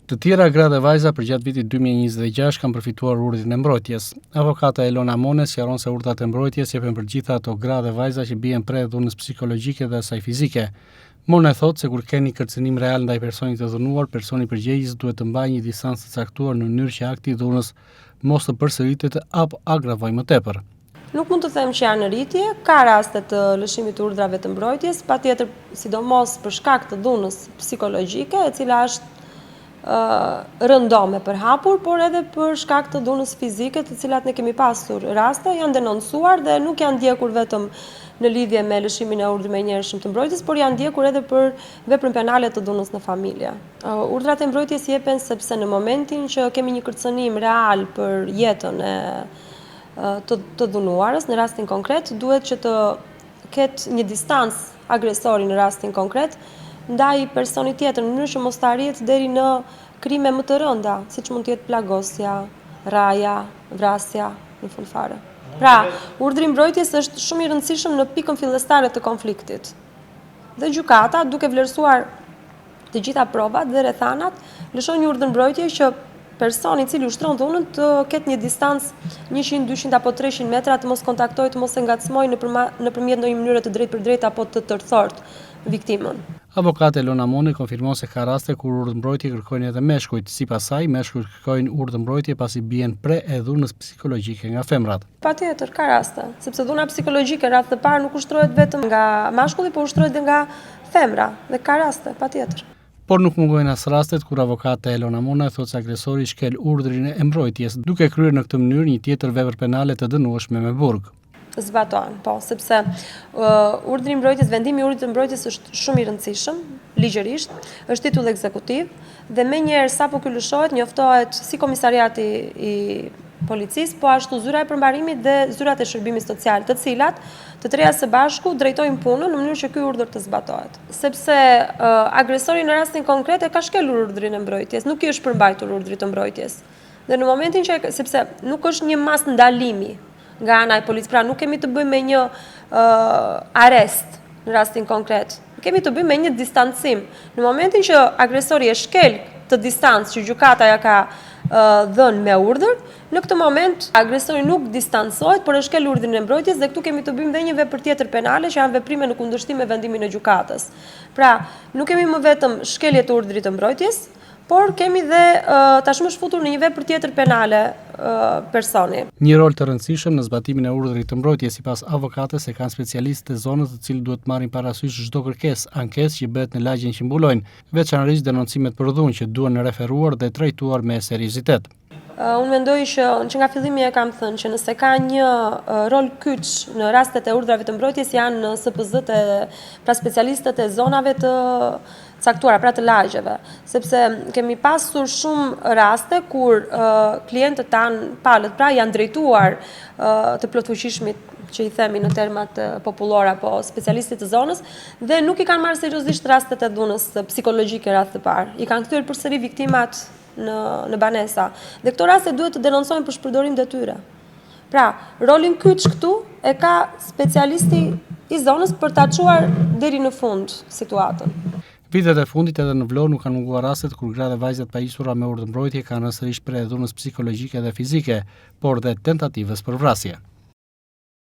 Të tjera gra dhe vajza përgjatë vitit 2026 kanë përfituar urdhrin e mbrojtjes. Avokata Elona Mone sqaron se urdhrat e mbrojtjes jepen për gjitha ato gra dhe vajza që bien prej dhunës psikologjike dhe asaj fizike. Mone thotë se kur keni kërcënim real ndaj personit të dhunuar, personi përgjegjës duhet të mbajë një distancë të caktuar në mënyrë që akti i dhunës mos të përsëritet apo agravojë më tepër. Nuk mund të them që janë në rritje, ka raste të lëshimit të urdhrave të mbrojtjes, patjetër sidomos për shkak të dhunës psikologjike, e cila është rëndome për hapur, por edhe për shkak të dhunës fizike, të cilat ne kemi pasur raste, janë denoncuar dhe nuk janë ndjekur vetëm në lidhje me lëshimin e urdhrit menjëhershëm të mbrojtjes, por janë ndjekur edhe për veprën penale të dhunës në familje. Urdhrat e mbrojtjes jepen sepse në momentin që kemi një kërcënim real për jetën të dhunuarës, në rastin konkret, duhet që të ketë një distancë agresori në rastin konkret, ndaj personit tjetër, në mënyrë që mos të arrihet deri në krime më të rënda, siç mund të jetë plagosja, rraja, vrasja, në fund fare. Pra, urdhri i mbrojtjes është shumë i rëndësishëm në pikën fillestare të konfliktit. Dhe gjykata, duke vlerësuar të gjitha provat dhe rrethanat, lëshon një urdhër mbrojtje që personi i cili ushtron dhunën të ketë një distancë 100, 200 apo 300 metra, të mos kontaktojë, të mos e ngacmojë nëpërmjet ndonjë mënyre të drejtë apo të tërthort viktimën. Avokate Elona Mone konfirmon se ka raste kur urdhër mbrojtje kërkojnë edhe meshkujt. Sipas saj, meshkujt kërkojnë urdhër mbrojtje pasi bien pre e dhunës psikologjike nga femrat. Patjetër, ka raste, sepse dhuna psikologjike radhë të parë nuk ushtrohet vetëm nga mashkulli, por ushtrohet edhe nga femra, dhe ka raste, patjetër. Por nuk mungojnë as rastet kur avokata Elona Mone thotë se agresori shkel urdhrin e mbrojtjes, duke kryer në këtë mënyrë një tjetër vepër penale të dënueshme me burg. Zbatohen, po, sepse urdhri i mbrojtjes, vendimi i urdhrit të mbrojtjes është shumë i rëndësishëm, ligjërisht, është titull ekzekutiv dhe menjëherë sapo ky lëshohet, njoftohet si komisariati i policisë, po ashtu zyra e përmbarimit dhe zyrat e shërbimit social, të cilat të treja së bashku drejtojnë punën në mënyrë që ky urdhër të zbatohet. Sepse agresori në rastin konkret e ka shkelur urdhrin e mbrojtjes, nuk i është përmbajtur urdhri të mbrojtjes. Dhe në momentin që sepse nuk është një mas ndalimi nga ana e policisë, pra nuk kemi të bëjmë me një arrest në rastin konkret. Kemi të bëjmë me një distancim. Në momentin që agresori e shkel të distancë që gjykata ja ka dhënë me urdhër, në këtë moment agresori nuk distancohet, por e shkel urdhrin e mbrojtjes dhe këtu kemi të bëjmë dhe një vepër tjetër penale që janë veprime në kundërshtim me vendimin e gjykatës. Pra, nuk kemi më vetëm shkelje të urdhrit të mbrojtjes, por kemi dhe tashmë shfutur në një vepër tjetër penale personi. Një rol të rëndësishëm në zbatimin e urdhrit të mbrojtjes sipas avokates se kanë specialistë të zonës të cilët duhet marrin parasysh çdo kërkesë, ankesë që bëhet në lagjen që mbulojnë, veçanërisht denoncimet për dhunë që duhen referuar dhe trajtuar me seriozitet. Unë mendoj që nga fillimi e kam thënë që nëse ka një rol kyç në rastet e urdhrave të mbrojtjes janë SPZ-t, pra specialistët e zonave të caktuara, pra të lagjeve, sepse kemi pasur shumë raste kur klientët tanë palët, pra janë drejtuar të plotfuqishmit që i themi në termat popullor apo specialistit të zonës, dhe nuk i kanë marrë seriozisht rastet e dhunës psikologjike radhë të parë. I kanë kthyer përsëri viktimat në banesa. Dhe këto raste duhet të denoncohen për shpërdorim detyre. Pra, rolin kyç këtu e ka specialisti i zonës për ta çuar deri në fund situatën. Vitet e fundit edhe në Vlorë nuk kanë munguar rastet kur gra dhe vajzat pajisura me urdhër mbrojtje kanë sërish pre dhunës psikologjike dhe fizike, por dhe tentativës për vrasje.